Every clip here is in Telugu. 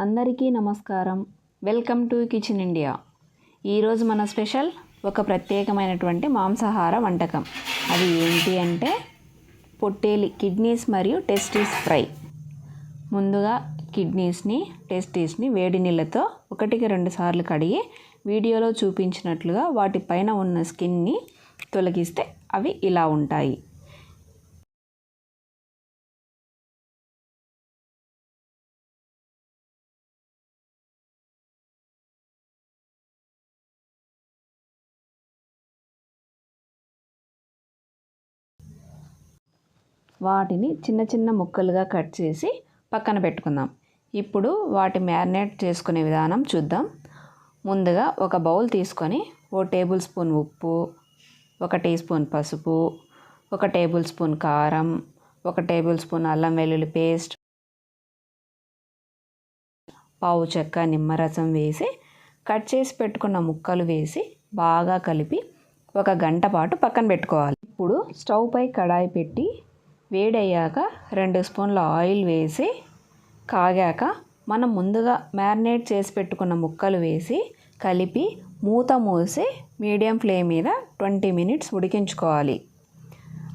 అందరికీ నమస్కారం. Welcome to kitchen India. ఈరోజు మన స్పెషల్ ఒక ప్రత్యేకమైనటువంటి మాంసాహార వంటకం. అది ఏంటి అంటే పొట్టేలి కిడ్నీస్ మరియు టెస్టీస్ ఫ్రై. ముందుగా టెస్టీస్ని వేడి నీళ్ళతో 1-2 సార్లు కడిగి వీడియోలో చూపించినట్లుగా వాటిపైన ఉన్న స్కిన్ని తొలగిస్తే అవి ఇలా ఉంటాయి. వాటిని చిన్న చిన్న ముక్కలుగా కట్ చేసి పక్కన పెట్టుకుందాం. ఇప్పుడు వాటి మ్యారినేట్ చేసుకునే విధానం చూద్దాం. ముందుగా ఒక బౌల్ తీసుకొని 1 టేబుల్ స్పూన్ ఉప్పు, 1 టీ స్పూన్ పసుపు, 1 టేబుల్ స్పూన్ కారం, 1 టేబుల్ స్పూన్ అల్లం వెల్లుల్లి పేస్ట్, పావు చెక్క నిమ్మరసం వేసి కట్ చేసి పెట్టుకున్న ముక్కలు వేసి బాగా కలిపి 1 గంట పాటు పక్కన పెట్టుకోవాలి. ఇప్పుడు స్టవ్ పై కడాయి పెట్టి వేడయ్యాక 2 స్పూన్ల ఆయిల్ వేసి కాగాక మనం ముందుగా మ్యారినేట్ చేసి పెట్టుకున్న ముక్కలు వేసి కలిపి మూత మూసి మీడియం ఫ్లేమ్ మీద 20 మినిట్స్ ఉడికించుకోవాలి.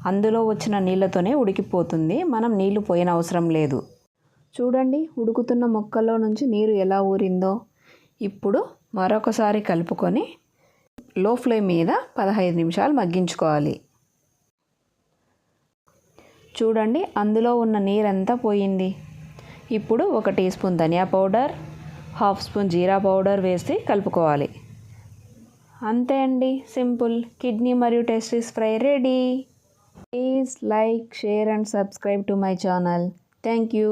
అందులో వచ్చిన నీళ్ళతోనే ఉడికిపోతుంది, మనం నీళ్లు పోయిన అవసరం లేదు. చూడండి, ఉడుకుతున్న ముక్కల్లో నుంచి నీరు ఎలా ఊరిందో. ఇప్పుడు మరొకసారి కలుపుకొని లో ఫ్లేమ్ మీద 15 నిమిషాలు మగ్గించుకోవాలి. చూడండి, అందులో ఉన్న నీరంతా పోయింది. ఇప్పుడు 1 టీ స్పూన్ ధనియా పౌడర్, 1/2 స్పూన్ జీరా పౌడర్ వేసి కలుపుకోవాలి. అంతే అండి, సింపుల్ కిడ్నీ మరియు testes fry ready. Please like, share and subscribe to my channel. Thank you.